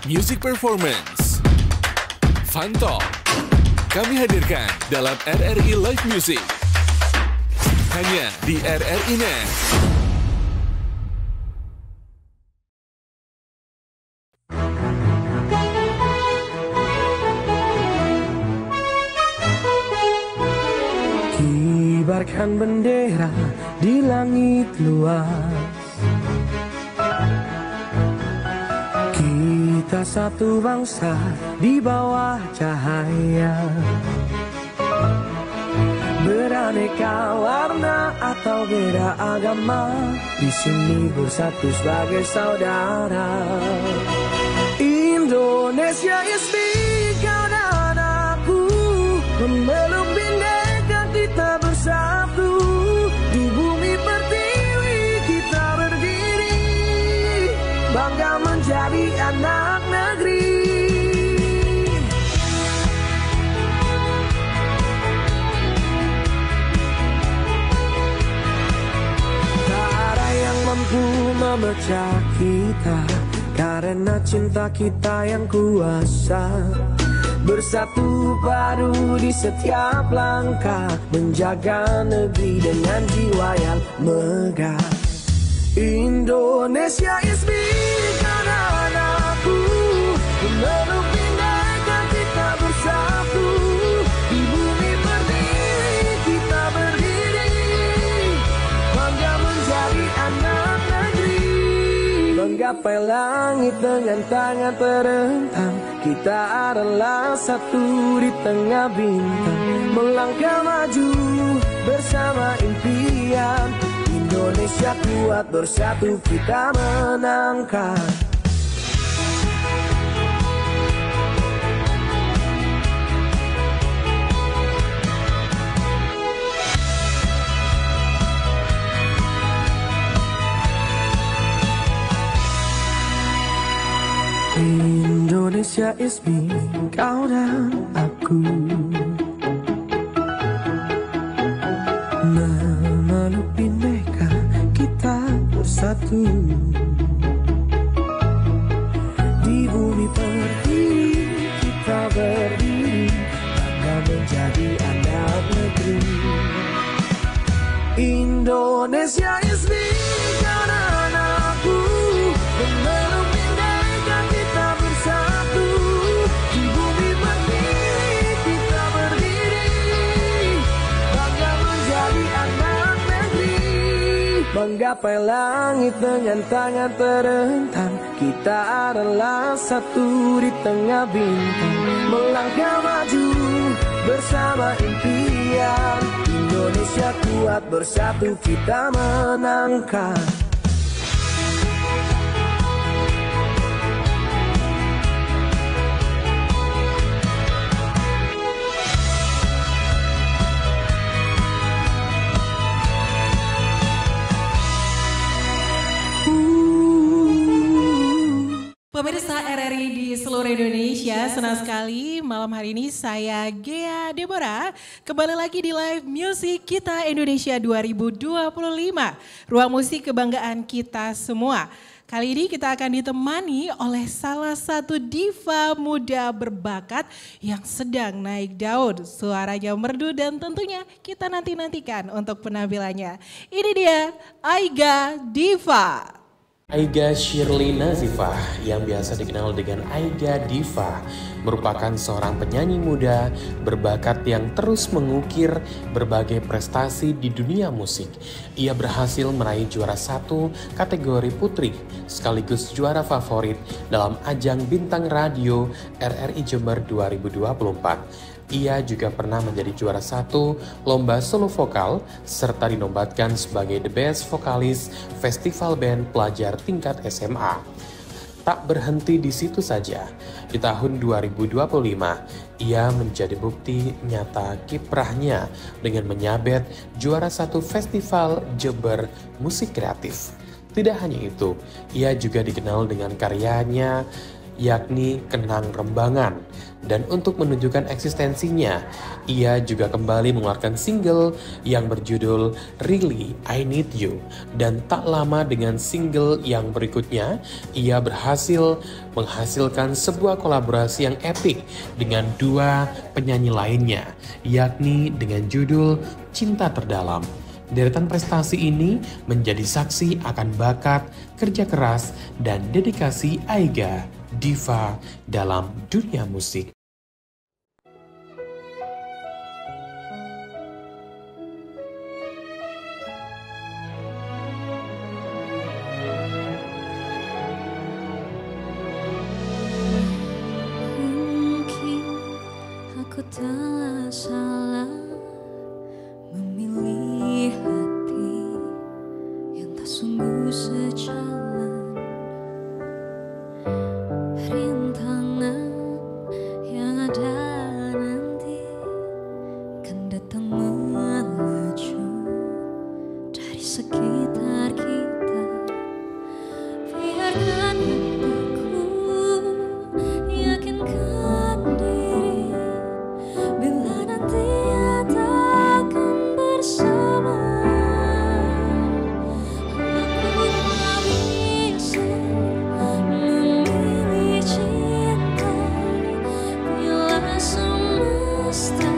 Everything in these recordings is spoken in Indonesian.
Music Performance, Fun Talk, kami hadirkan dalam RRI Live Music. Hanya di RRI Net. Kibarkan bendera di langit luas, kita satu bangsa di bawah cahaya. Beraneka warna atau beda agama, di sini bersatu sebagai saudara. Indonesia is big, kau dan aku memeluk bindeka, kita bersatu. Di bumi pertiwi kita berdiri, bangga menjadi anak negeri. Mampu memecah kita karena cinta kita yang kuasa. Bersatu padu di setiap langkah, menjaga negeri dengan jiwa yang megah. Indonesia is big, karena anakku memeluk bindeka, kita bersatu. Di bumi pertiwi kita berdiri, bangga menjadi anak negeri. Menggapai langit dengan tangan terentang, kita adalah satu di tengah bintang. Melangkah maju bersama impian, Indonesia kuat bersatu kita menangkan. Indonesia is me, kau dan aku, memeluk bindeka, kita bersatu. Di bumi pertiwi kita berdiri, bangga menjadi anak negeri. Indonesia is me, kau dan aku, memeluk bindeka, kita bersatu. Di bumi pertiwi kita berdiri, bangga menjadi anak negeri. Menggapai langit dengan tangan terentang, kita adalah satu di tengah bintang. Melangkah maju bersama impian, Indonesia kuat bersatu kita menangkan. Pemirsa RRI di seluruh Indonesia, senang sekali malam hari ini saya Ghea Deborah kembali lagi di Live Music Kita Indonesia 2025. Ruang musik kebanggaan kita semua. Kali ini kita akan ditemani oleh salah satu diva muda berbakat yang sedang naik daun. Suaranya merdu dan tentunya kita nantikan untuk penampilannya. Ini dia Aiga Diva. Aiga Shirley Nazifah yang biasa dikenal dengan Aiga Diva merupakan seorang penyanyi muda berbakat yang terus mengukir berbagai prestasi di dunia musik. Ia berhasil meraih juara 1 kategori putri sekaligus juara favorit dalam ajang Bintang Radio RRI Jember 2024. Ia juga pernah menjadi juara 1 lomba solo vokal serta dinobatkan sebagai The Best Vokalis Festival Band Pelajar tingkat SMA. Tak berhenti di situ saja, di tahun 2025 ia menjadi bukti nyata kiprahnya dengan menyabet juara 1 Festival Jember Musik Kreatif. Tidak hanya itu, ia juga dikenal dengan karyanya yakni Kenang Rembangan. Dan untuk menunjukkan eksistensinya, ia juga kembali mengeluarkan single yang berjudul Really I Need You. Dan tak lama dengan single yang berikutnya, ia berhasil menghasilkan sebuah kolaborasi yang epik dengan dua penyanyi lainnya, yakni dengan judul Cinta Terdalam. Deretan prestasi ini menjadi saksi akan bakat, kerja keras, dan dedikasi Aiga, diva dalam dunia musik. Mungkin aku telah salah memilih hati yang tak sungguh sejalan. Rintangan yang ada nanti kan datang melaju dari sekitar kita. Biarkan hatiku yakinkan diri bila nanti ada akan bersama. Aku tak bisa memilih cinta bila semesta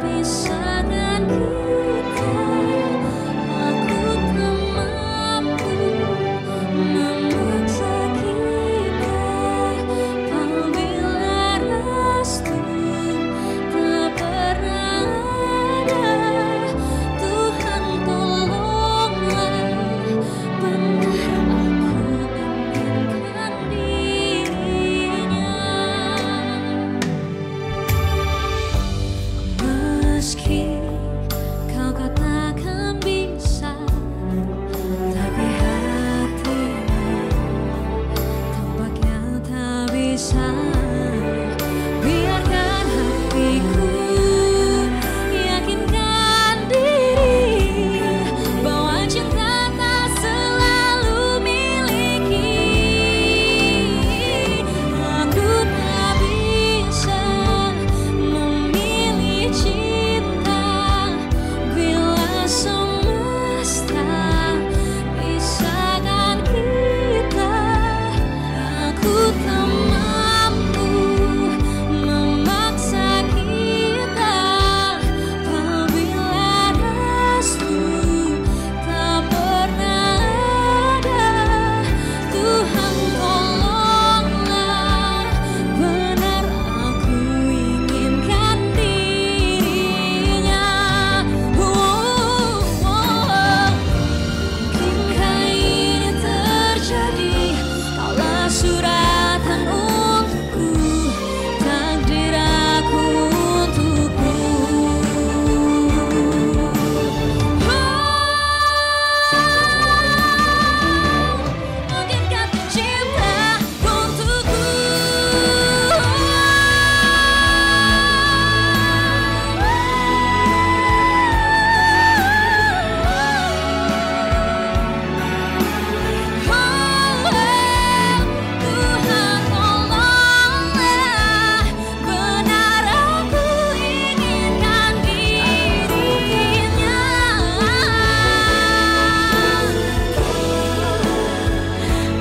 pisahkan kita. Aku tak mampu memaksa kita apabila restu tak pernah ada. Tuhan tolonglah, benar aku inginkan dirinya. Meski kau katakan bisa, tapi hatimu tampaknya tak bisa. Biarkan hatiku yakinkan diri bahwa cinta tak selalu miliki. Aku tak bisa memilih cinta bila semesta pisahkan kita. Aku tak mampu memaksa kita apabila restu tak pernah ada. Tuhan tolonglah, benar aku inginkan dirinya. Mungkinkah ini terjadi kaulah suratan untukku, takdir aku untukmu. Mungkinkah cinta untukku. Tuhan tolonglah, benar aku inginkan dirinya.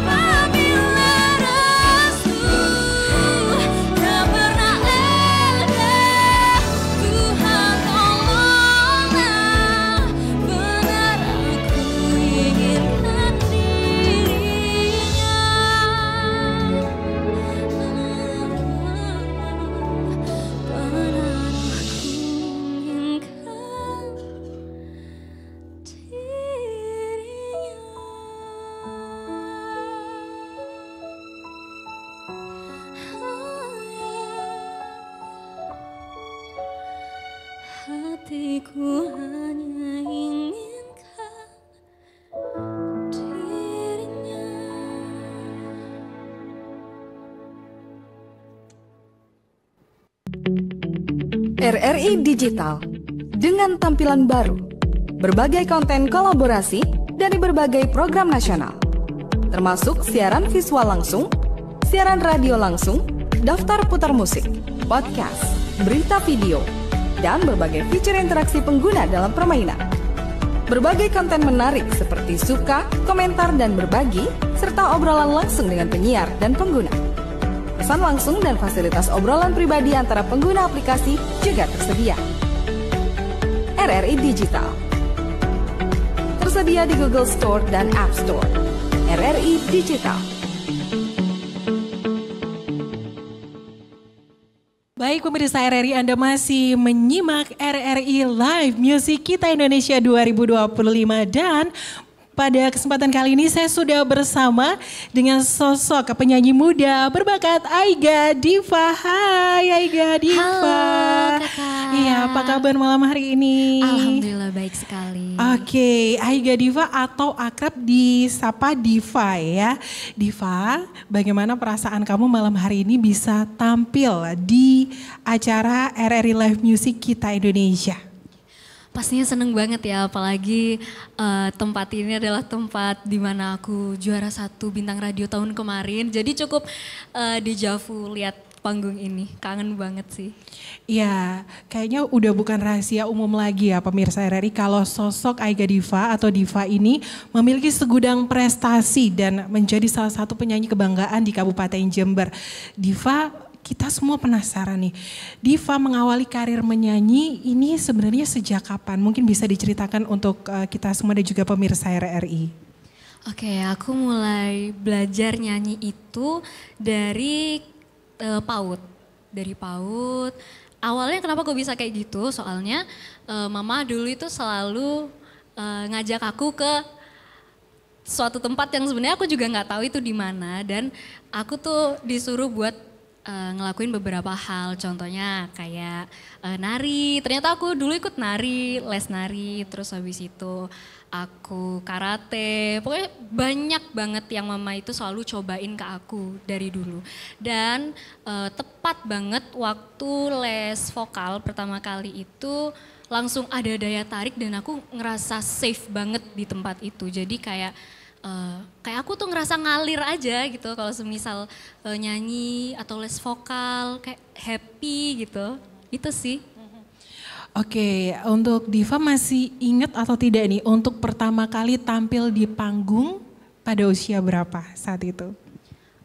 Apabila restu tak pernah ada. Tuhan tolonglah, benar aku inginkan dirinya. Benar aku inginkan dirinya. Hatiku hanya inginkan dirinya. RRI Digital dengan tampilan baru, berbagai konten kolaborasi dari berbagai program nasional, termasuk siaran visual langsung, siaran radio langsung, daftar putar musik, podcast, berita video, dan berbagai fitur interaksi pengguna dalam permainan. Berbagai konten menarik seperti suka, komentar, dan berbagi, serta obrolan langsung dengan penyiar dan pengguna. Pesan langsung dan fasilitas obrolan pribadi antara pengguna aplikasi juga tersedia. RRI Digital tersedia di Google Store dan App Store. RRI Digital. Baik pemirsa RRI, Anda masih menyimak RRI Live Music Kita Indonesia 2025 dan pada kesempatan kali ini saya sudah bersama dengan sosok penyanyi muda berbakat Aiga Diva. Hai Aiga Diva. Halo kakak. Iya, apa kabar malam hari ini? Alhamdulillah baik sekali. Oke, Aiga Diva atau akrab disapa Diva ya. Diva, bagaimana perasaan kamu malam hari ini bisa tampil di acara RRI Live Music Kita Indonesia? Pastinya seneng banget ya, apalagi tempat ini adalah tempat di mana aku juara 1 bintang radio tahun kemarin. Jadi cukup dejavu lihat panggung ini, kangen banget sih. Iya, kayaknya udah bukan rahasia umum lagi ya pemirsa RRI kalau sosok Aiga Diva atau Diva ini memiliki segudang prestasi dan menjadi salah satu penyanyi kebanggaan di Kabupaten Jember. Diva, kita semua penasaran nih, Diva mengawali karir menyanyi ini sebenarnya sejak kapan? Mungkin bisa diceritakan untuk kita semua dan juga pemirsa RRI. Oke, aku mulai belajar nyanyi itu dari PAUD. Dari PAUD, awalnya kenapa kok bisa kayak gitu? Soalnya mama dulu itu selalu ngajak aku ke suatu tempat yang sebenarnya aku juga nggak tahu itu di mana. Dan aku tuh disuruh buat ngelakuin beberapa hal, contohnya kayak nari. Ternyata aku dulu ikut nari, les nari, terus habis itu aku karate. Pokoknya banyak banget yang mama itu selalu cobain ke aku dari dulu. Dan tepat banget waktu les vokal pertama kali itu langsung ada daya tarik dan aku ngerasa safe banget di tempat itu. Jadi kayak aku tuh ngerasa ngalir aja gitu kalau semisal nyanyi atau les vokal, kayak happy gitu, itu sih. Oke, untuk Diva masih ingat atau tidak nih untuk pertama kali tampil di panggung pada usia berapa saat itu?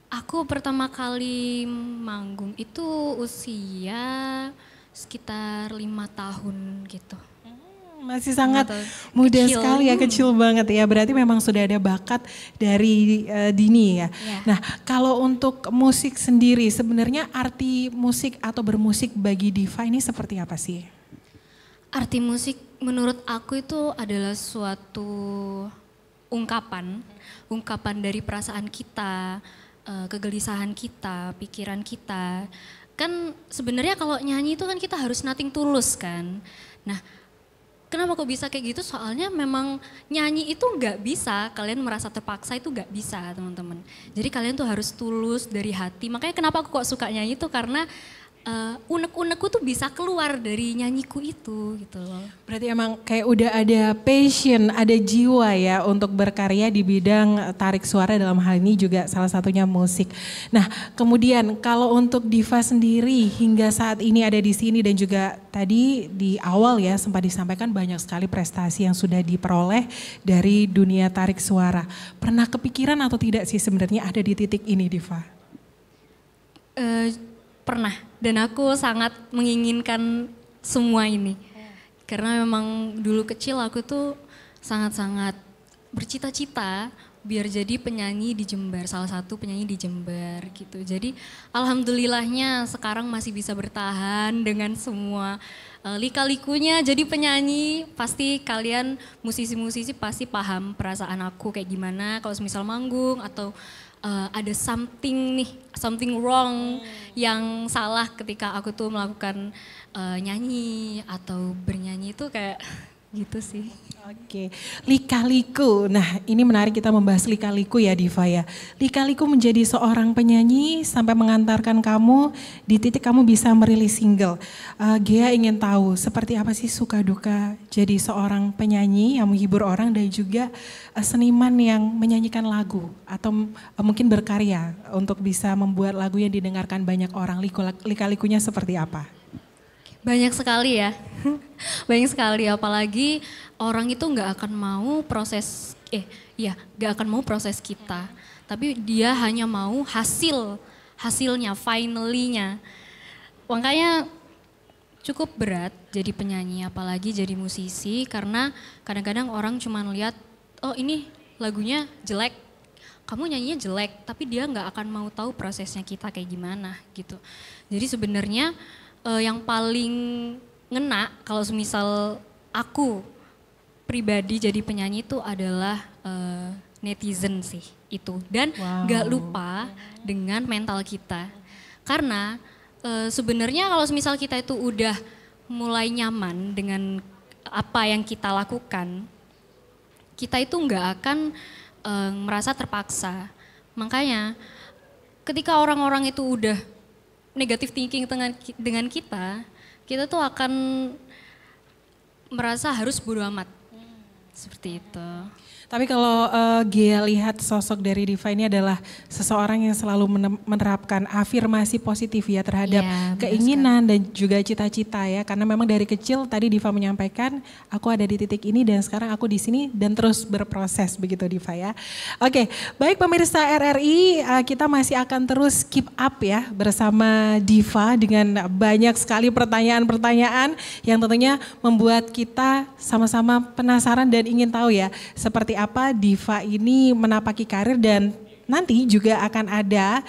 Aku pertama kali manggung itu usia sekitar 5 tahun gitu. Masih sangat muda sekali ya, kecil banget ya. Berarti memang sudah ada bakat dari dini ya. Nah, kalau untuk musik sendiri sebenarnya arti musik atau bermusik bagi Diva ini seperti apa sih? Arti musik menurut aku itu adalah suatu ungkapan dari perasaan kita, kegelisahan kita, pikiran kita. Kan sebenarnya kalau nyanyi itu kan kita harus nothing tulus kan. Nah, kenapa kok bisa kayak gitu? Soalnya memang nyanyi itu nggak bisa, kalian merasa terpaksa itu nggak bisa teman-teman. Jadi kalian tuh harus tulus dari hati. Makanya kenapa aku kok suka nyanyi itu karena unek-unekku tuh bisa keluar dari nyanyiku itu gitu loh. Berarti emang kayak udah ada passion, ada jiwa ya untuk berkarya di bidang tarik suara, dalam hal ini juga salah satunya musik. Nah, kemudian kalau untuk Diva sendiri hingga saat ini ada di sini dan juga tadi di awal ya sempat disampaikan banyak sekali prestasi yang sudah diperoleh dari dunia tarik suara. Pernah kepikiran atau tidak sih sebenarnya ada di titik ini, Diva? Pernah, dan aku sangat menginginkan semua ini. Karena memang dulu kecil aku tuh sangat-sangat bercita-cita biar jadi penyanyi di Jember, salah satu penyanyi di Jember gitu. Jadi alhamdulillahnya sekarang masih bisa bertahan dengan semua lika-likunya jadi penyanyi. Pasti kalian musisi-musisi pasti paham perasaan aku kayak gimana kalau misal manggung atau ada something wrong yang salah ketika aku tuh melakukan nyanyi atau bernyanyi itu kayak gitu sih. Oke, lika-liku. Nah, ini menarik kita membahas lika-liku ya Diva ya. Lika-liku menjadi seorang penyanyi sampai mengantarkan kamu di titik kamu bisa merilis single. Gea ingin tahu seperti apa sih suka duka jadi seorang penyanyi yang menghibur orang dan juga seniman yang menyanyikan lagu atau mungkin berkarya untuk bisa membuat lagu yang didengarkan banyak orang. Lika-likunya seperti apa? Banyak sekali ya, banyak sekali, apalagi orang itu nggak akan mau nggak akan mau proses kita, tapi dia hanya mau hasilnya, finally-nya. Makanya cukup berat jadi penyanyi, apalagi jadi musisi, karena kadang-kadang orang cuma lihat, oh ini lagunya jelek, kamu nyanyinya jelek, tapi dia nggak akan mau tahu prosesnya kita kayak gimana gitu. Jadi sebenarnya yang paling ngena kalau semisal aku pribadi jadi penyanyi itu adalah netizen sih itu. Dan gak lupa dengan mental kita. Karena sebenarnya kalau semisal kita itu udah mulai nyaman dengan apa yang kita lakukan, kita itu gak akan merasa terpaksa. Makanya ketika orang-orang itu udah negatif thinking dengan kita tuh akan merasa harus bodo amat. Seperti itu. Tapi kalau Gea lihat sosok dari Diva ini adalah seseorang yang selalu menerapkan afirmasi positif ya terhadap keinginan dan juga cita-cita ya. Karena memang dari kecil tadi Diva menyampaikan aku ada di titik ini dan sekarang aku di sini dan terus berproses begitu Diva ya. Oke, baik pemirsa RRI, kita masih akan terus keep up ya bersama Diva dengan banyak sekali pertanyaan-pertanyaan yang tentunya membuat kita sama-sama penasaran dan ingin tahu ya seperti apa Diva ini menapaki karir dan nanti juga akan ada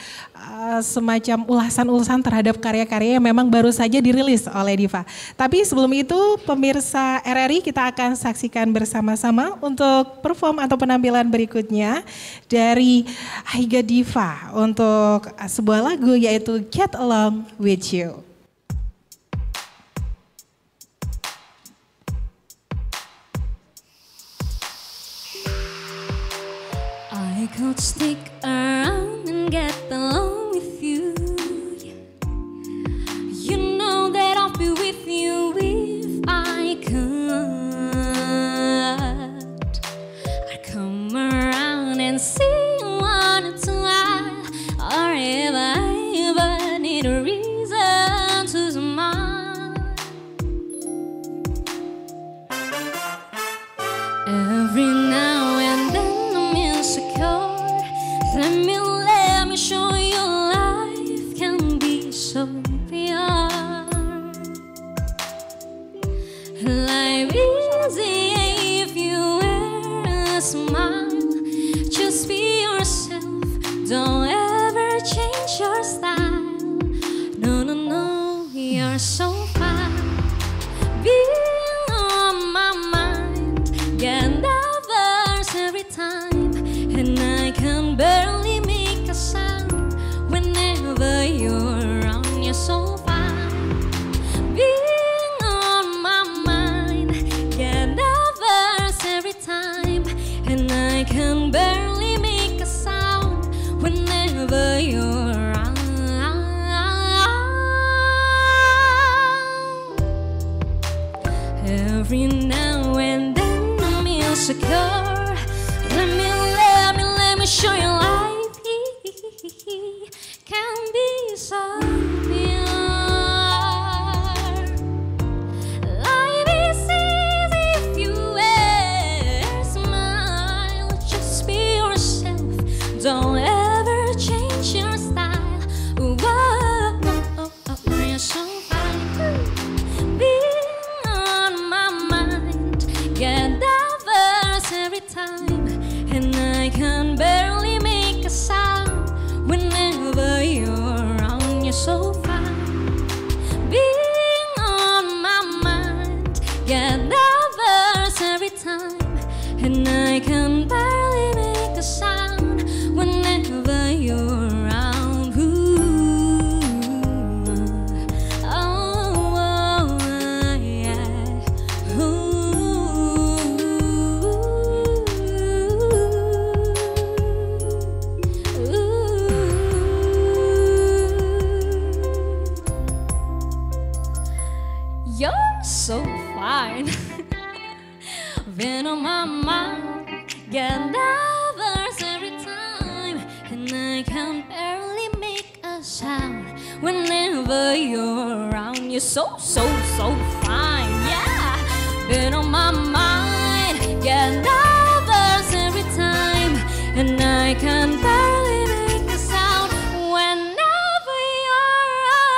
semacam ulasan-ulasan terhadap karya-karya yang memang baru saja dirilis oleh Diva. Tapi sebelum itu pemirsa RRI kita akan saksikan bersama-sama untuk perform atau penampilan berikutnya dari Aiga Diva untuk sebuah lagu yaitu Get Along With You. I could stick around and get along with you. You know that I'll be with you if I could. I'd come around and see you wanted to lie, or if I ever need a reason to smile. Every now and then let me show you life can be so pure. Life is easy if you wear a smile. Just be yourself, don't ever change your style. No, no, no, you're so fine. Being on my mind, get nervous every time, and I can barely make a sound whenever you're around. You're so fine. Being on my mind, get nervous every time, and I can barely make a sound whenever you're around. Every now and then I'm insecure. Let me show you life can be so pure. Life is easy if you wear a smile. Just be yourself, don't ever change your style. Whoa, you're so fine. Being on my mind, get diverse every time, and I can barely make a sound whenever you're around. You're so fine. Being on my mind, get nervous every time, and I can barely make a sound whenever you're around. Ooh, oh, yeah. Ooh. fine. Been on my mind, get nervous every time, and I can barely make a sound. Whenever you're around, you're so fine, yeah. Been on my mind, get nervous every time, and I can barely make a sound. Whenever you're around,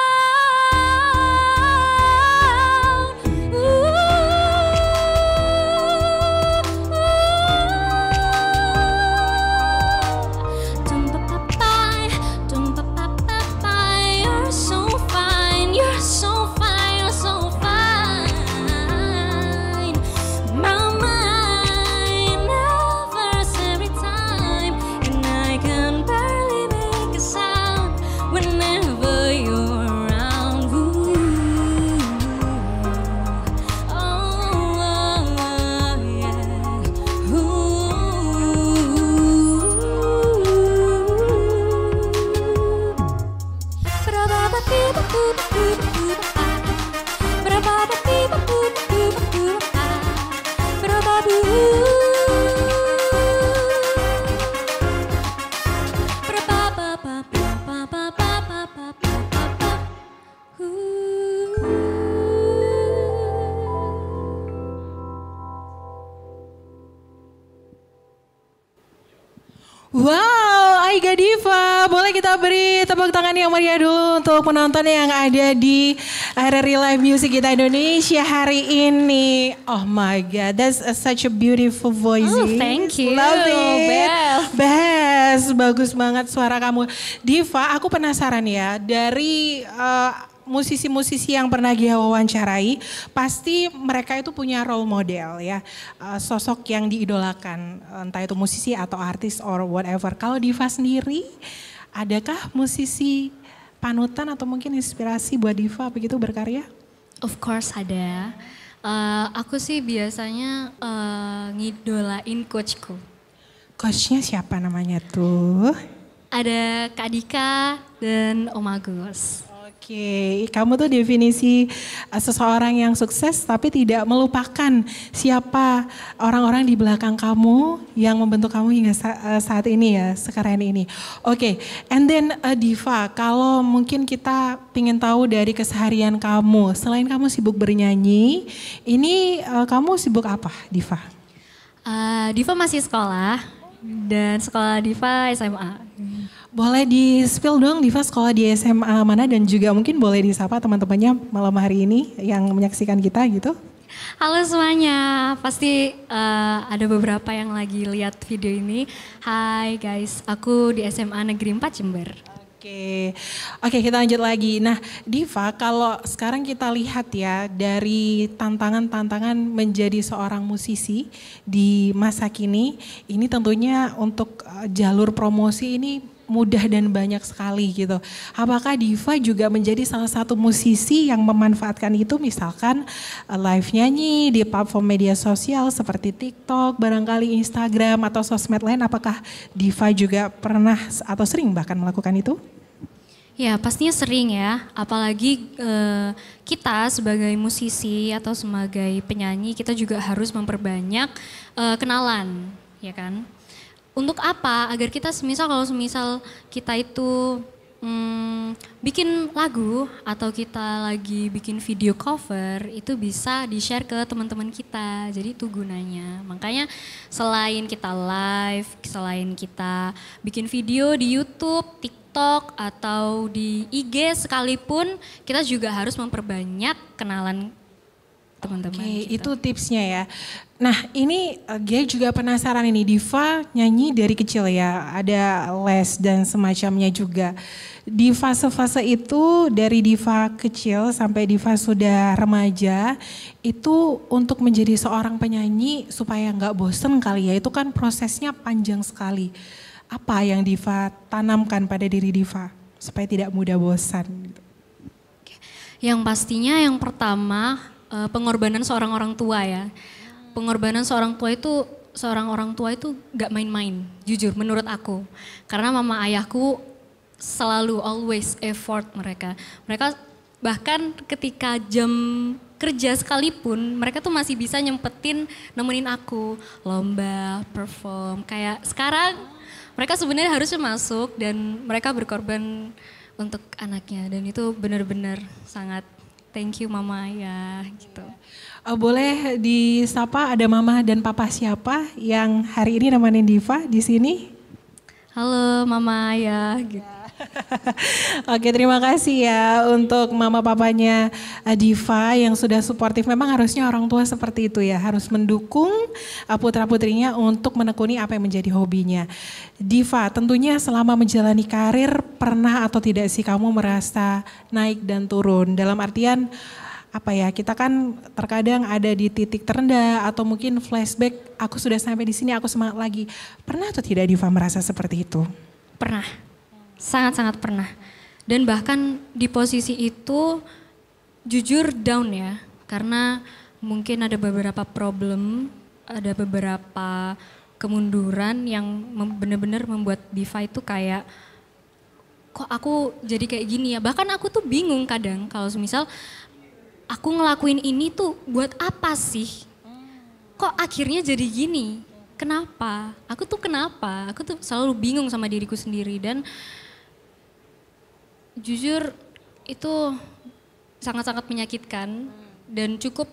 you're so fine, you're so fine, you're so fine. My mind nervous every time, and I can barely make a sound whenever you're around. Ooh. Oh, yeah. Wow, Aiga Diva, boleh kita beri tepuk tangan yang meriah dulu untuk penonton yang ada di RRI Live Music Kita Indonesia hari ini. Oh my God, that's such a beautiful voice. Oh, thank you. Love it. Bel. Best, bagus banget suara kamu. Diva, aku penasaran ya, dari musisi-musisi yang pernah Gia wawancarai, pasti mereka itu punya role model ya, sosok yang diidolakan, entah itu musisi atau artis or whatever. Kalau Diva sendiri, adakah musisi panutan atau mungkin inspirasi buat Diva begitu berkarya? Of course ada. Aku sih biasanya ngidolain coachku. Coachnya siapa namanya tuh? Ada Kak Dika dan Om Agus. Oke, kamu tuh definisi seseorang yang sukses tapi tidak melupakan siapa orang-orang di belakang kamu yang membentuk kamu hingga saat ini ya, sekarang ini. Oke, and then Diva, kalau mungkin kita ingin tahu dari keseharian kamu, selain kamu sibuk bernyanyi, ini kamu sibuk apa Diva? Diva masih sekolah dan sekolah Diva SMA. Boleh di-spill dong Diva sekolah di SMA mana dan juga mungkin boleh disapa teman-temannya malam hari ini yang menyaksikan kita gitu. Halo semuanya, pasti ada beberapa yang lagi lihat video ini. Hai guys, aku di SMA Negeri 4 Jember. Oke, kita lanjut lagi. Nah Diva, kalau sekarang kita lihat ya dari tantangan-tantangan menjadi seorang musisi di masa kini, ini tentunya untuk jalur promosi ini mudah dan banyak sekali gitu. Apakah Diva juga menjadi salah satu musisi yang memanfaatkan itu, misalkan live nyanyi di platform media sosial seperti TikTok, barangkali Instagram atau sosmed lain, apakah Diva juga pernah atau sering bahkan melakukan itu? Ya pastinya sering ya, apalagi kita sebagai musisi atau sebagai penyanyi kita juga harus memperbanyak kenalan, ya kan? Untuk apa? Agar kita kalau semisal kita itu bikin lagu atau kita lagi bikin video cover, itu bisa di-share ke teman-teman kita. Jadi itu gunanya. Makanya selain kita live, selain kita bikin video di YouTube, TikTok atau di IG sekalipun, kita juga harus memperbanyak kenalan teman-teman. Oke, itu tipsnya ya. Nah ini Gia juga penasaran ini, Diva nyanyi dari kecil ya, ada les dan semacamnya juga. Di fase-fase itu dari Diva kecil sampai Diva sudah remaja, itu untuk menjadi seorang penyanyi supaya nggak bosen kali ya, itu kan prosesnya panjang sekali. Apa yang Diva tanamkan pada diri Diva supaya tidak mudah bosan? Yang pastinya yang pertama, pengorbanan seorang orang tua ya. Pengorbanan seorang orang tua itu gak main-main, jujur menurut aku. Karena mama ayahku selalu always effort mereka. Mereka Bahkan ketika jam kerja sekalipun, mereka tuh masih bisa nyempetin nemenin aku lomba, perform. Kayak sekarang mereka sebenarnya harusnya masuk dan mereka berkorban untuk anaknya. Dan itu benar-benar sangat thank you mama ya gitu. Boleh disapa ada mama dan papa siapa yang hari ini nemenin Diva di sini? Halo mama ya gitu. Oke, terima kasih ya untuk mama papanya Diva yang sudah suportif. Memang harusnya orang tua seperti itu ya, harus mendukung putra-putrinya untuk menekuni apa yang menjadi hobinya. Diva, tentunya selama menjalani karir pernah atau tidak sih kamu merasa naik dan turun? Dalam artian apa ya, kita kan terkadang ada di titik terendah atau mungkin flashback, aku sudah sampai di sini, aku semangat lagi. Pernah atau tidak Diva merasa seperti itu? Pernah. Sangat-sangat pernah. Dan bahkan di posisi itu jujur down ya. Karena mungkin ada beberapa problem, ada beberapa kemunduran yang benar-benar membuat Diva itu kayak kok aku jadi kayak gini ya. Bahkan aku tuh bingung kadang kalau misal aku ngelakuin ini tuh buat apa sih? Kok akhirnya jadi gini? Kenapa? Aku tuh kenapa? Aku tuh selalu bingung sama diriku sendiri dan jujur itu sangat-sangat menyakitkan dan cukup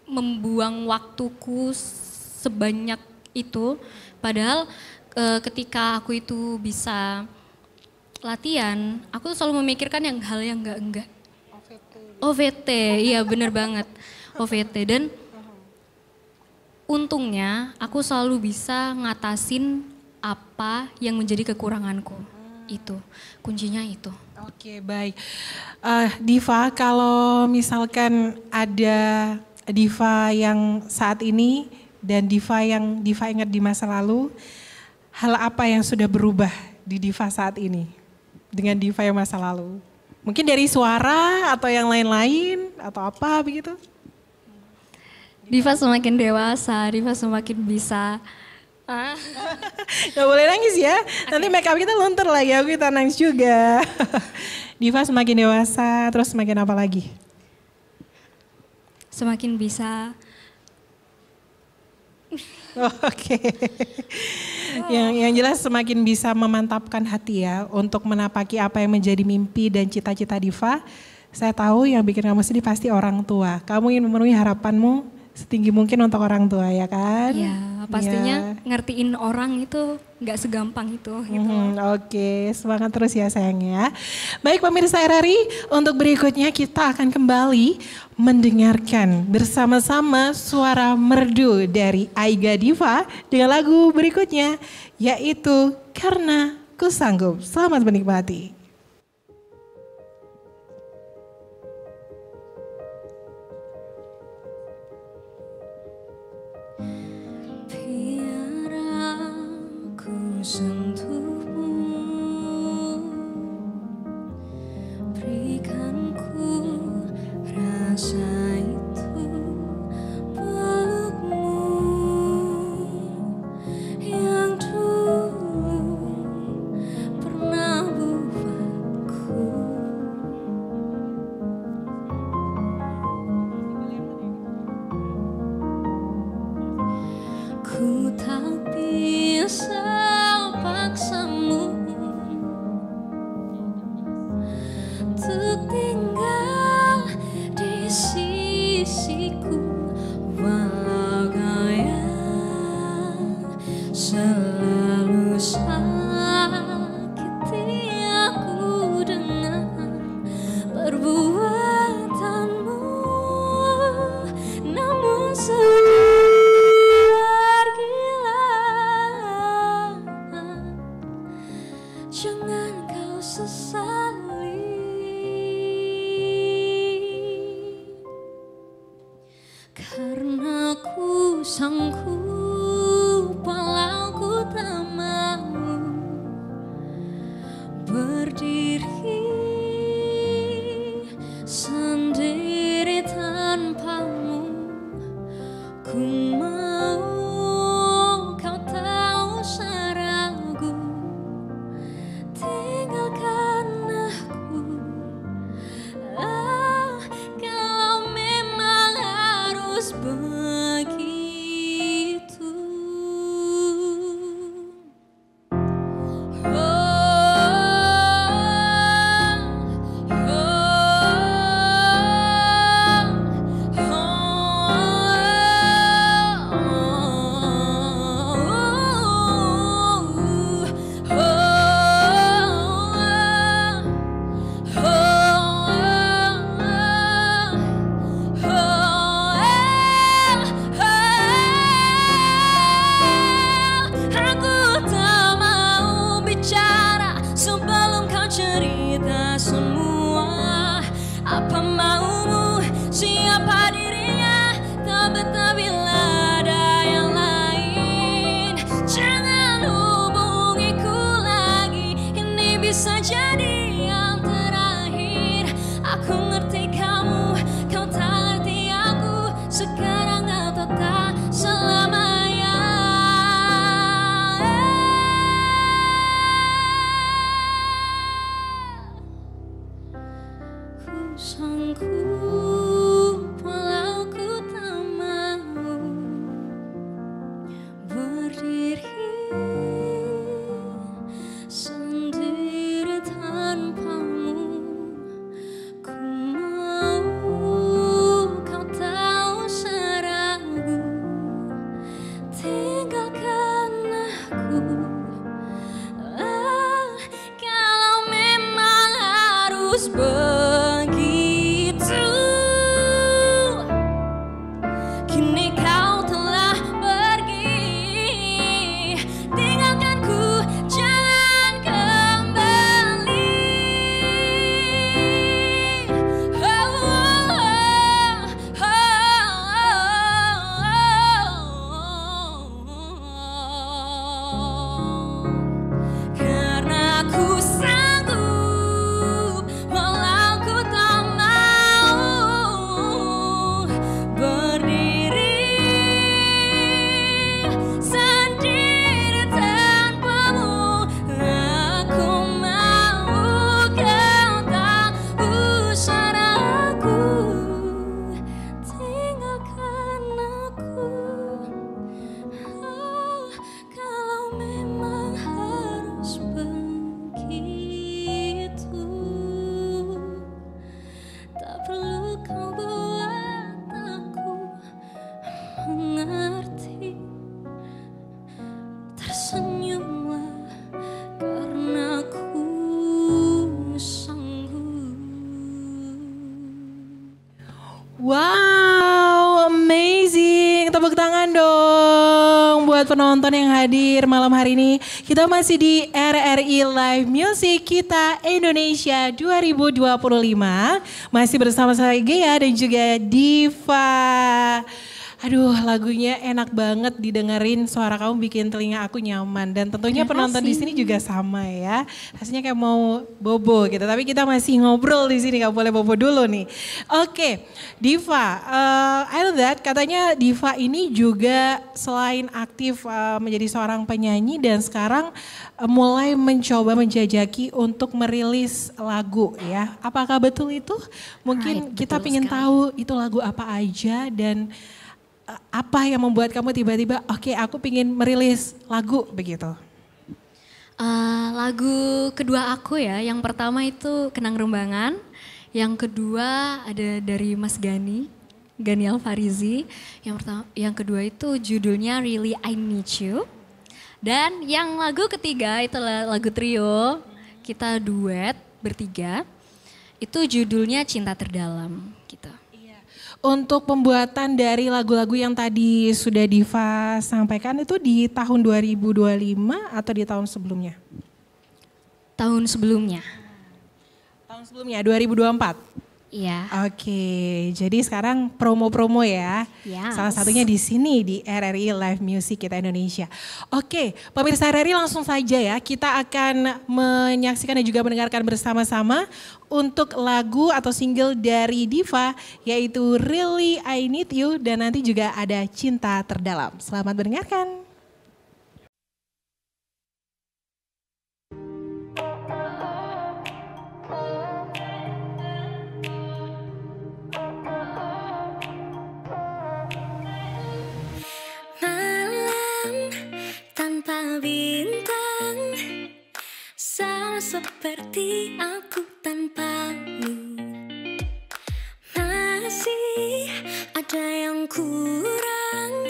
membuang waktuku sebanyak itu. Padahal ketika aku itu bisa latihan, aku selalu memikirkan hal yang enggak. OVT, iya bener banget. OVT dan untungnya aku selalu bisa ngatasin apa yang menjadi kekuranganku. Itu, kuncinya itu. Oke, baik. Diva, kalau misalkan ada Diva yang saat ini dan Diva yang Diva ingat di masa lalu, hal apa yang sudah berubah di Diva saat ini dengan Diva yang masa lalu? Mungkin dari suara atau yang lain-lain atau apa begitu? Diva semakin dewasa, Diva semakin bisa. Gak boleh nangis ya, nanti make up kita luntur lagi, aku kita nangis juga. Diva semakin dewasa, terus semakin apa lagi? Semakin bisa. Oke. Yang jelas semakin bisa memantapkan hati ya untuk menapaki apa yang menjadi mimpi dan cita-cita Diva. Saya tahu yang bikin kamu sedih pasti orang tua. Kamu ingin memenuhi harapanmu setinggi mungkin untuk orang tua ya kan? Iya, pastinya ngertiin orang itu nggak segampang itu. Gitu. Oke, semangat terus ya sayangnya. Baik pemirsa RRI, untuk berikutnya kita akan kembali mendengarkan bersama-sama suara merdu dari Aiga Diva dengan lagu berikutnya yaitu Karena Ku Sanggup. Selamat menikmati. Sentuhmu, berikan ku rasa itu, pelukmu yang dulu pernah buatku ku tak bisa paksamu untuk tinggal di sisiku walau kau yang selalu sakiti aku dengan perbuatanmu namun jangan kau sesali karena ku sanggup walau ku tak mau berdiri sendiri tanpamu. Ku mau kau tahu saragu, tinggalkan aku sebelum kau cerita semua. Apa maumu, siapa dirinya, tak betah bila ada yang lain. Jangan hubungiku lagi, ini bisa jadi yang terakhir. Aku ngerti kamu, kau tak ngerti aku, sekarang atau tak selamanya. Ku sanggup walau ku tak mau berdiri sendiri tanpamu. Ku mau kau tahu seragu, tinggalkan aku. Kalau memang harus begitu, kini kau telah pergi, tinggalkanku, jangan kembali. Karena ku sanggup walau ku tak mau berdiri sendiri tanpamu. Aku mau kau tak usah ragu, tinggalkan aku. Kalau memang harus begitu, tak perlu kau buat aku mengerti. Tersenyumlah karena ku sanggup. Wow, amazing. Tepuk tangan dong buat penonton yang hadir malam hari ini. Kita masih di RRI Live Music Kita Indonesia 2025. Masih bersama saya Gea dan juga Diva. Aduh, lagunya enak banget didengerin, suara kamu bikin telinga aku nyaman. Dan tentunya penonton di sini juga sama ya. Rasanya kayak mau bobo gitu, tapi kita masih ngobrol di sini, gak boleh bobo dulu nih. Oke, Diva, I know that katanya Diva ini juga selain aktif menjadi seorang penyanyi dan sekarang mulai mencoba menjajaki untuk merilis lagu ya. Apakah betul itu? Mungkin kita pengen tahu itu lagu apa aja dan apa yang membuat kamu tiba-tiba oke, aku pengen merilis lagu begitu? Lagu kedua aku ya, yang pertama itu Kenang Rembangan, yang kedua ada dari Mas Gani Alfarizi, yang kedua itu judulnya Really I Need You, dan yang lagu ketiga itu lagu trio, kita duet bertiga, itu judulnya Cinta Terdalam gitu. Untuk pembuatan dari lagu-lagu yang tadi sudah Diva sampaikan itu di tahun 2025 atau di tahun sebelumnya? Tahun sebelumnya. Tahun sebelumnya, 2024? Iya. Oke, jadi sekarang promo-promo ya. Yes. Salah satunya di sini di RRI Live Music Kita Indonesia. Oke, pemirsa RRI langsung saja ya. Kita akan menyaksikan dan juga mendengarkan bersama-sama untuk lagu atau single dari Diva yaitu Really I Need You dan nanti juga ada Cinta Terdalam. Selamat mendengarkan. Tanpa bintang, sama seperti aku tanpamu. Masih ada yang kurang,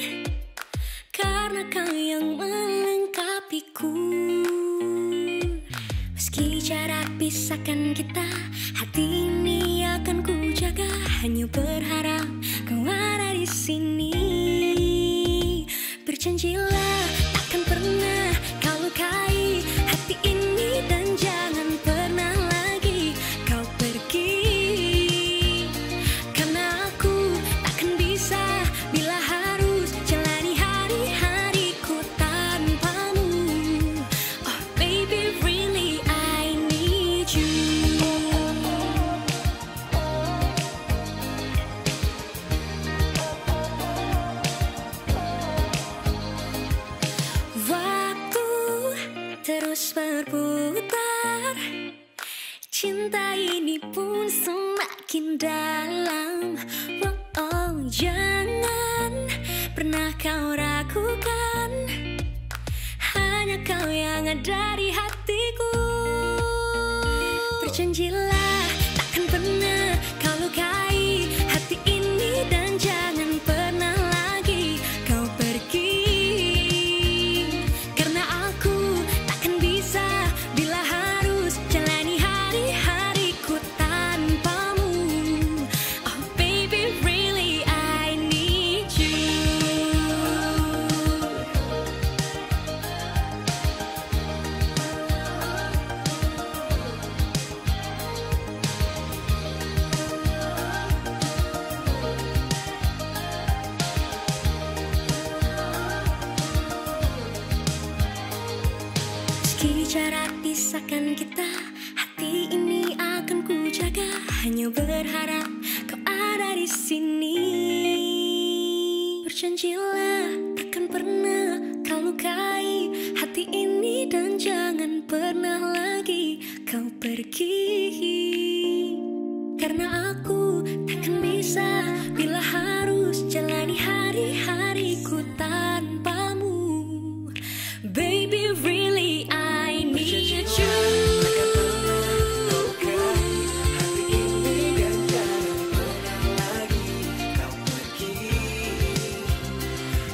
karena kau yang melengkapiku. Meski jarak pisahkan kita, hati ini akan ku jaga. Hanya berharap kau ada di sini. Berjanjilah takkan pernah kau lukai hati ini dan jangan Cinta ini pun semakin dalam. Jangan pernah kau ragukan, hanya kau yang ada di hatiku. Berjanjilah takkan pernah kau lukai hati ini, dan jangan pernah lagi kau pergi. Karena aku takkan bisa bila harus jalani hari-hariku tanpamu. Oh baby, really I need you. Meski jarak pisahkan kita, hati ini akan ku jaga. Hanya berharap kau ada di sini. Berjanjilah takkan pernah kau lukai hati ini, dan jangan pernah lagi kau pergi. Karena aku takkan bisa bila harus jalani hari-hariku tanpamu. Baby, really I need you.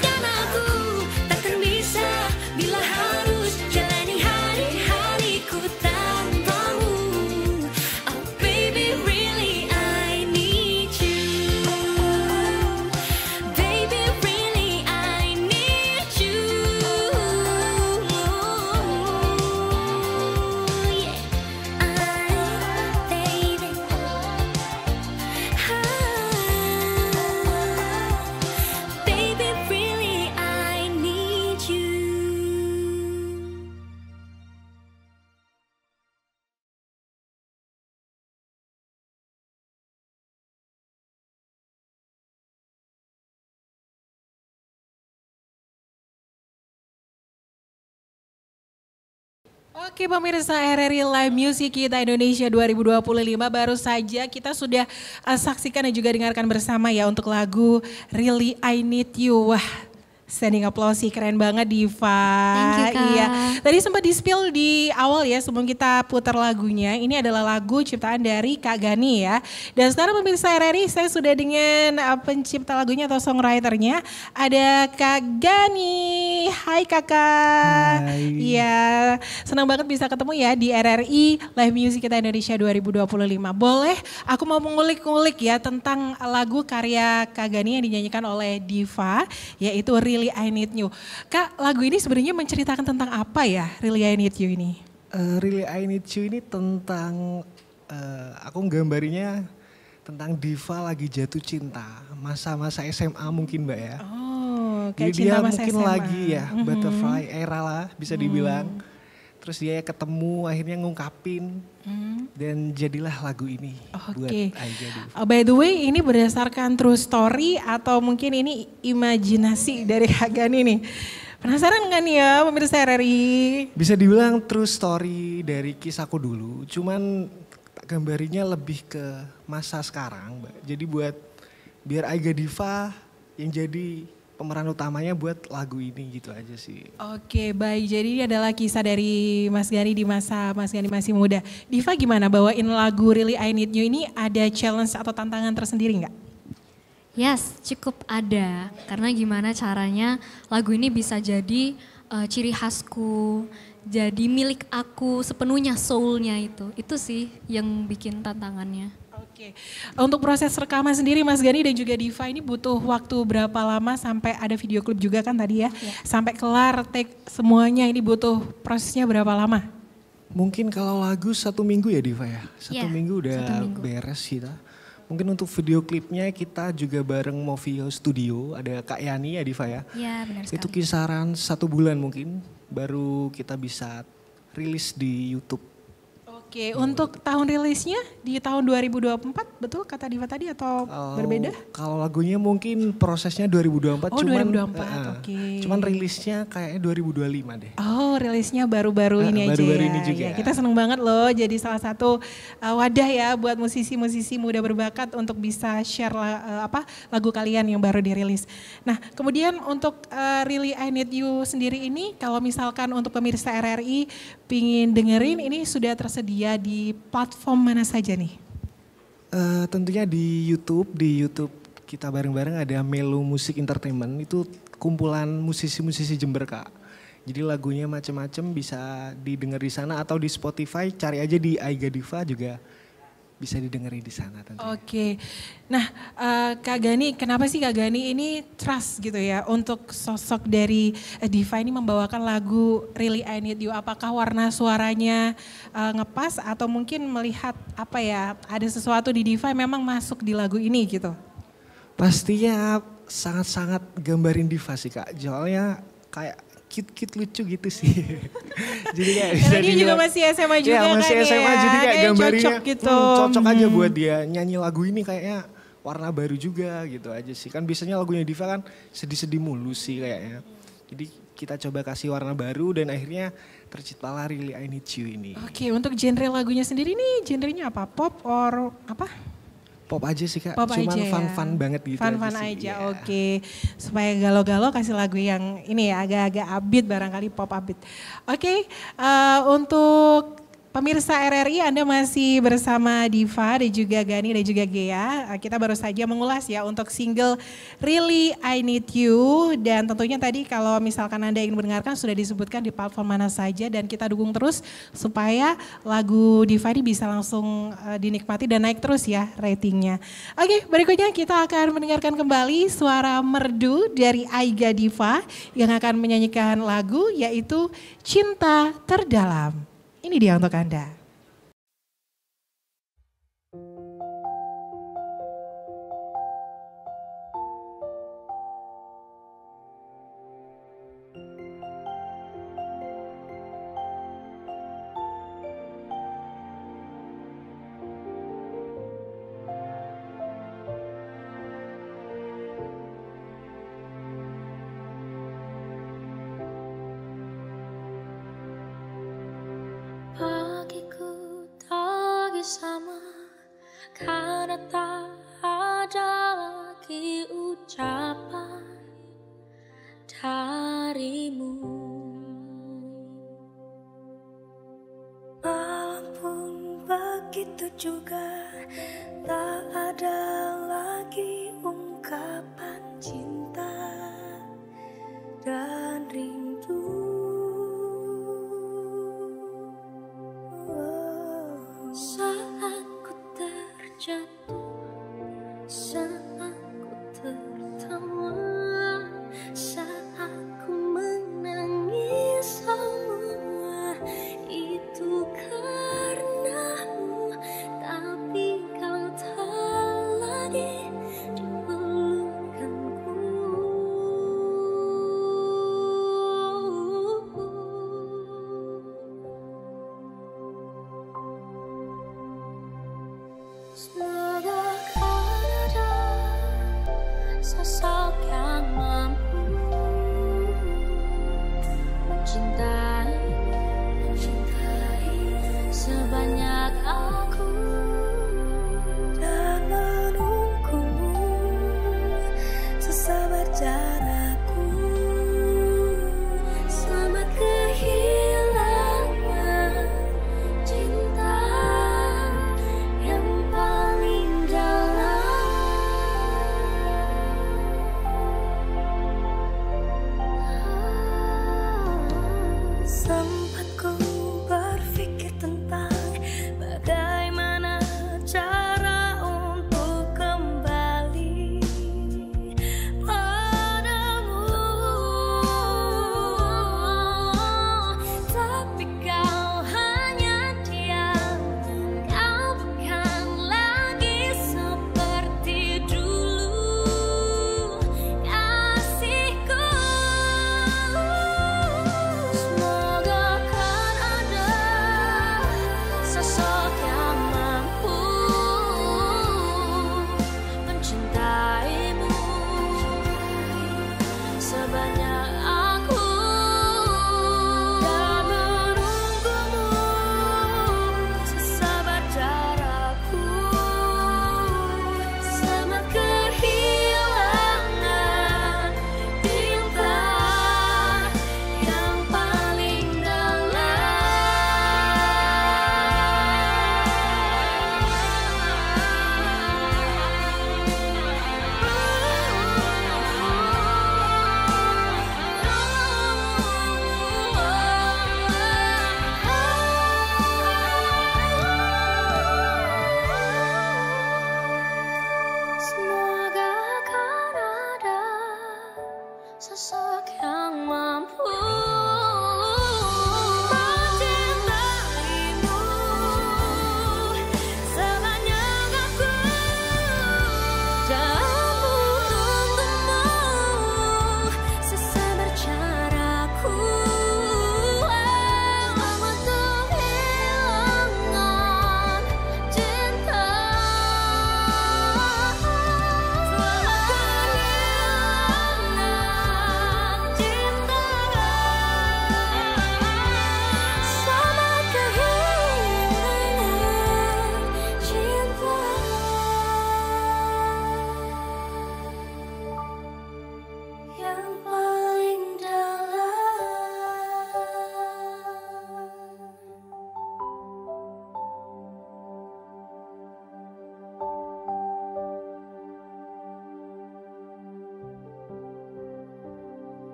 Karena aku takkan bisa bila harus jalani hari-hariku tanpamu. Oh baby, really I need you. Baby, really I need you. Baby, really I need you. Oke pemirsa RRI Live Music Kita Indonesia 2025, baru saja kita sudah saksikan dan juga dengarkan bersama ya untuk lagu Really I Need You. Wah, standing applause sih, keren banget Diva. Thank you, Kak. Iya. Tadi sempat di-spill di awal ya sebelum kita putar lagunya. Ini adalah lagu ciptaan dari Kak Gani ya. Dan sekarang pemirsa RRI, saya sudah dengan pencipta lagunya atau songwriternya. Ada Kak Gani. Hai Kakak. Hai. Iya, senang banget bisa ketemu ya di RRI Live Music Kita Indonesia 2025. Boleh aku mau mengulik-ngulik ya tentang lagu karya Kak Gani yang dinyanyikan oleh Diva, yaitu Really I Need You. Kak, lagu ini sebenarnya menceritakan tentang apa ya, Really I Need You ini? Really I Need You ini tentang, aku gambarinya tentang Diva lagi jatuh cinta, masa-masa SMA mungkin Mbak ya. Oh, kayak Jadi cinta dia masa mungkin SMA. lagi ya, butterfly era lah bisa dibilang. Terus dia ketemu akhirnya ngungkapin dan jadilah lagu ini buat Oke. Aiga Diva. By the way, ini berdasarkan true story atau mungkin ini imajinasi dari Kak Gani nih? Penasaran kan ya pemirsa RRI? Bisa dibilang true story dari kisahku dulu, cuman gambarinya lebih ke masa sekarang Mbak. Jadi buat biar Aiga Diva yang jadi pemeran utamanya buat lagu ini gitu aja sih. Oke, baik. Jadi ini adalah kisah dari Mas Gani di masa Mas Gani masih muda. Diva gimana bawain lagu Really I Need You ini, ada challenge atau tantangan tersendiri nggak? Yes, cukup ada. Karena gimana caranya lagu ini bisa jadi ciri khasku, jadi milik aku sepenuhnya, soulnya itu. Itu sih yang bikin tantangannya. Oke, untuk proses rekaman sendiri Mas Gani dan juga Diva ini butuh waktu berapa lama sampai ada video klip juga kan tadi ya? Sampai kelar take semuanya ini butuh prosesnya berapa lama? Mungkin kalau lagu 1 minggu ya Diva ya? Satu Iya, minggu udah 1 minggu. beres kita. Mungkin untuk video klipnya kita juga bareng Movio Studio, ada Kak Yani ya Diva ya? Iya benar sekali. Itu kisaran 1 bulan mungkin baru kita bisa rilis di YouTube. Oke, untuk tahun rilisnya di tahun 2024 betul kata Diva tadi atau berbeda? Kalau lagunya mungkin prosesnya 2024, Oh, cuman 2024, oke. Cuman rilisnya kayaknya 2025 deh. Oh, rilisnya baru-baru ini aja baru-baru ya. ini juga. Ya, kita seneng banget loh jadi salah satu wadah ya buat musisi-musisi muda berbakat untuk bisa share lagu kalian yang baru dirilis. Nah, kemudian untuk Really I Need You sendiri ini kalau misalkan untuk pemirsa RRI pingin dengerin ini sudah tersedia di platform mana saja nih? Tentunya di YouTube kita bareng-bareng ada Melo Music Entertainment, itu kumpulan musisi-musisi Jember Kak. Jadi lagunya macam-macam bisa didengar di sana atau di Spotify cari aja di Aiga Diva juga bisa didengerin di sana tentunya. Oke, nah Kak Gani, kenapa sih Kak Gani ini trust gitu ya untuk sosok dari Diva ini membawakan lagu Really I Need You? Apakah warna suaranya ngepas atau mungkin melihat apa ya ada sesuatu di Diva yang memang masuk di lagu ini gitu? Pastinya sangat-sangat gambarin Diva sih Kak, soalnya kayak cute-cute lucu gitu sih. Jadi kayak karena dia juga masih SMA juga kan ya. Masih SMA jadi kayak gambarnya cocok gitu. Cocok aja buat dia nyanyi lagu ini kayaknya warna baru juga gitu aja sih. Kan biasanya lagunya Diva kan sedih-sedih mulu sih kayaknya. Jadi kita coba kasih warna baru dan akhirnya terciptalah Really I Need You ini. Oke, untuk genre lagunya sendiri nih genrenya apa? Pop or apa? Pop aja sih Kak, Pop cuman aja fun-fun ya. banget gitu Fun-fun sih. aja, Yeah. oke. Supaya galau-galau kasih lagu yang ini ya agak-agak upbeat barangkali pop upbeat. Oke, untuk pemirsa RRI Anda masih bersama Diva dan juga Gani dan juga Gea. Kita baru saja mengulas ya untuk single Really I Need You. Dan tentunya tadi kalau misalkan Anda ingin mendengarkan sudah disebutkan di platform mana saja. Dan kita dukung terus supaya lagu Diva ini bisa langsung dinikmati dan naik terus ya ratingnya. Oke, berikutnya kita akan mendengarkan kembali suara merdu dari Aiga Diva yang akan menyanyikan lagu yaitu Cinta Terdalam. Ini dia untuk Anda. Bagiku tak sama karena tak ada lagi ucapan darimu. Malam pun begitu juga tak ada lagi ungkapan cinta dan rindu. Saat ku terjatuh, saat ku tertawa, saat ku menangis, semua itu karenamu. Tapi kau tak lagi di pelukanku. Semoga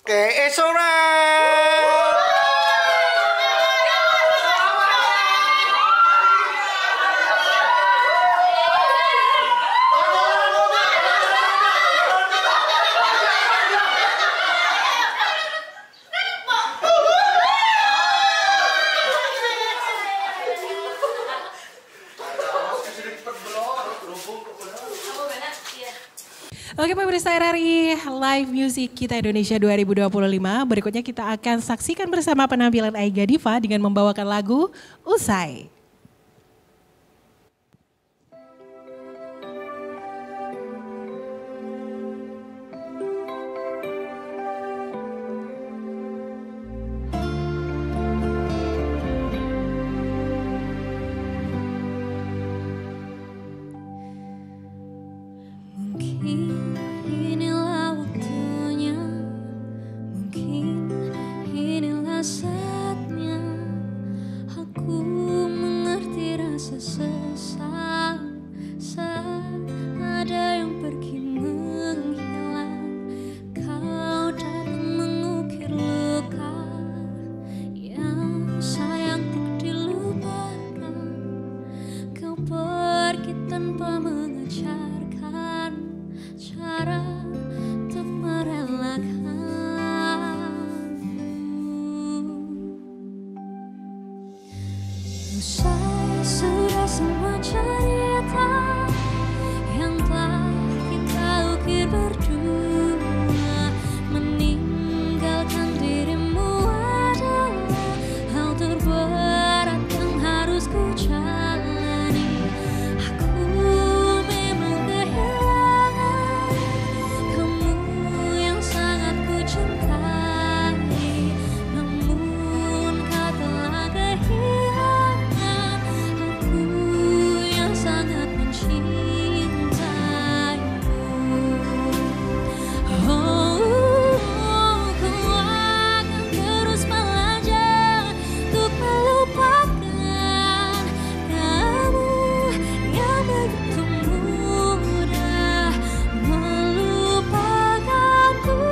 keesokan. Oke pemirsa RRI Live Music Kita Indonesia 2025. Berikutnya kita akan saksikan bersama penampilan Aiga Diva dengan membawakan lagu Usai. Inilah waktunya, mungkin inilah saatnya aku mengerti rasa sesak saat ada yang pergi menghilang. Kau datang mengukir luka yang sayang tak dilupakan. Kau pergi tanpa mengajarkan cara untuk merelakanmu. Usai sudah semua cerita yang telah kita ukir berdua, meninggalkan dirimu adalah hal terberat yang harus ku jalani. Aku memang kehilangan kamu yang sangat ku cintai, namun kau telah kehilangan aku yang sangat mencintaimu. Oh, kau akan terus belajar untuk melupakan kamu yang begitu mudah melupakanku.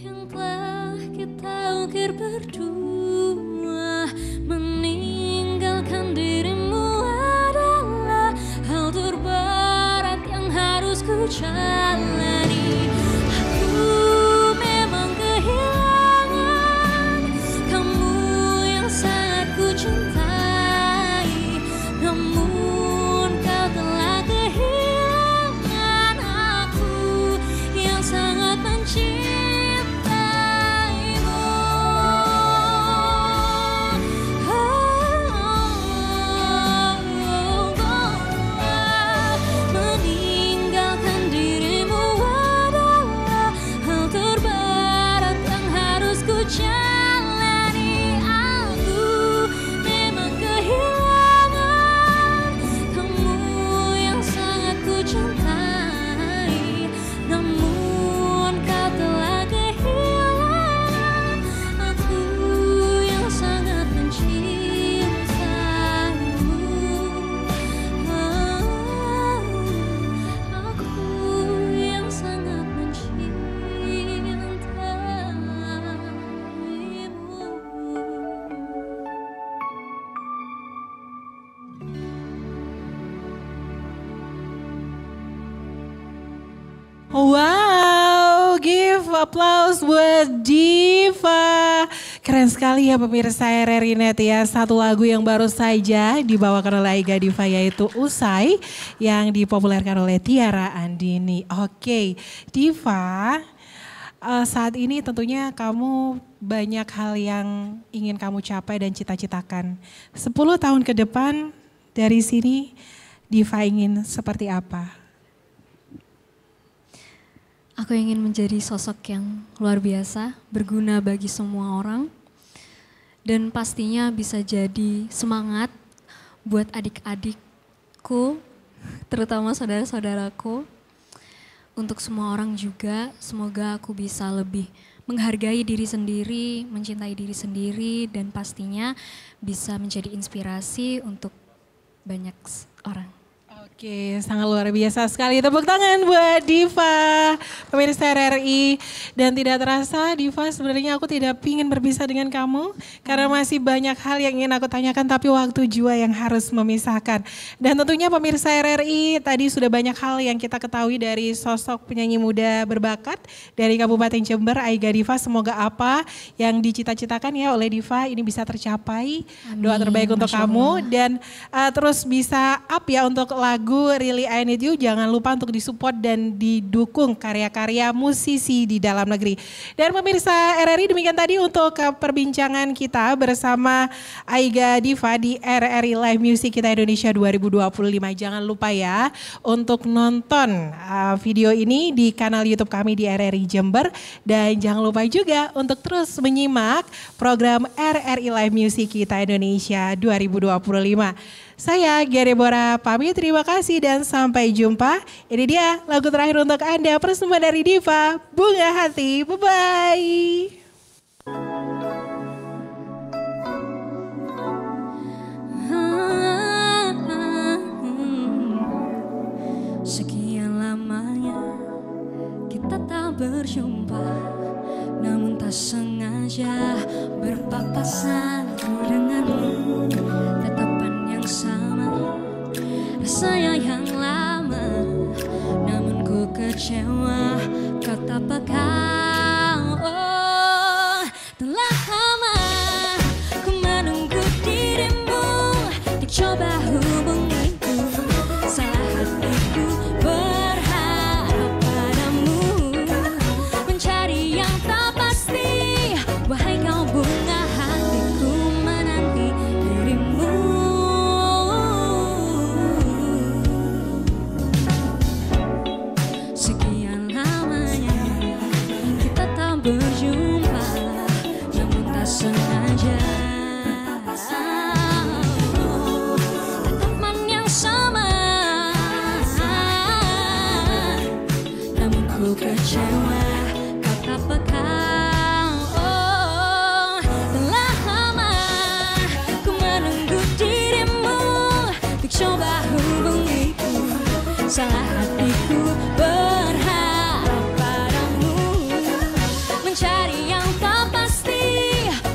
Yang telah kita ukir berdua, meninggalkan dirimu adalah hal terberat yang harus ku jalani. Aku memang kehilangan kamu yang sangat ku cintai, namun kau telah kehilangan aku yang sangat mencintaimu. Meninggalkan dirimu adalah hal terberat yang harus ku jalani. Aku memang kehilangan kamu yang sangat ku cintai, namun kau telah kehilangan aku yang sangat mencintaimu. Aku yang sangat mencintaimu. Wow, give applause buat Diva. Keren sekali ya pemirsa RRI Net ya. Satu lagu yang baru saja dibawakan oleh Aiga Diva yaitu Usai yang dipopulerkan oleh Tiara Andini. Oke, Diva, saat ini tentunya kamu banyak hal yang ingin kamu capai dan cita-citakan. 10 tahun ke depan dari sini Diva ingin seperti apa? Aku ingin menjadi sosok yang luar biasa, berguna bagi semua orang. Dan pastinya bisa jadi semangat buat adik-adikku, terutama saudara-saudaraku. Untuk semua orang juga, semoga aku bisa lebih menghargai diri sendiri, mencintai diri sendiri, dan pastinya bisa menjadi inspirasi untuk banyak orang. Oke, sangat luar biasa sekali. Tepuk tangan buat Diva, pemirsa RRI. Dan tidak terasa Diva, sebenarnya aku tidak ingin berpisah dengan kamu. Karena masih banyak hal yang ingin aku tanyakan, tapi waktu jua yang harus memisahkan. Dan tentunya pemirsa RRI, tadi sudah banyak hal yang kita ketahui dari sosok penyanyi muda berbakat dari Kabupaten Jember, Aiga Diva. Semoga apa yang dicita-citakan ya oleh Diva ini bisa tercapai. Amin. Doa terbaik untuk Masya kamu. Allah. Dan terus bisa up ya untuk lagu Really I Need You. Jangan lupa untuk disupport dan didukung karya-karya musisi di dalam negeri. Dan pemirsa RRI, demikian tadi untuk perbincangan kita bersama Aiga Diva di RRI Live Music Kita Indonesia 2025. Jangan lupa ya untuk nonton video ini di kanal YouTube kami di RRI Jember. Dan jangan lupa juga untuk terus menyimak program RRI Live Music Kita Indonesia 2025. Saya Gia Deborah pamit, terima kasih dan sampai jumpa. Ini dia lagu terakhir untuk Anda, persembahan dari Diva, Bunga Hati. Bye-bye. Sekian lamanya kita tak berjumpa, namun tak sengaja berpapasan denganmu. Tatapan yang sama, rasanya yang lama, namun ku kecewa kau tak peka. Oh, telah lama ku menunggu dirimu, dicoba hubungiku, salah hatiku berharap padamu, mencari yang tak pasti. Wahai kau bunga hatiku, menanti dirimu. Sekian lamanya kita tak berjumpa, namun tak sengaja. Tatapan yang sama, namun ku kecewa kau tak peka. Oh, telah lama ku menunggu dirimu, dicoba hubungiku, salah hatiku berharap padamu, mencari yang tak pasti.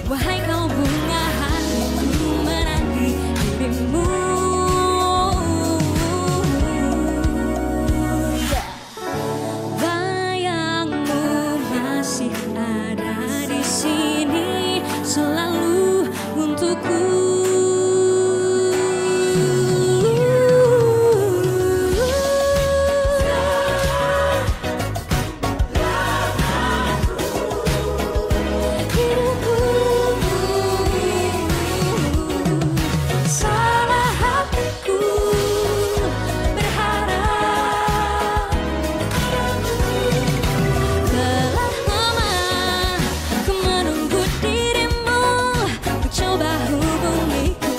Wahai kau bunga hatiku, menanti dirimu. Bayangmu masih ada di sini, selalu untukku. Salah hatiku berharap. Telah lama ku menunggu dirimu, ku coba hubungiku,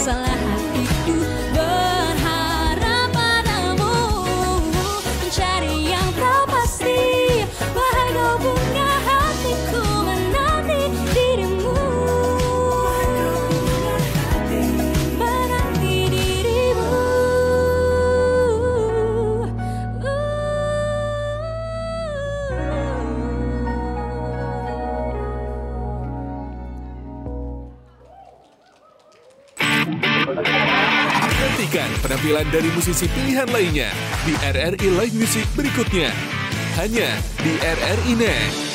salah hatiku berharap padamu, mencari yang tak pasti. Wahai kau bunga hatiku, menanti dirimu, menanti dirimu. Nantikan penampilan dari musisi pilihan lainnya di RRI Live Music berikutnya. Hanya di RRI Net.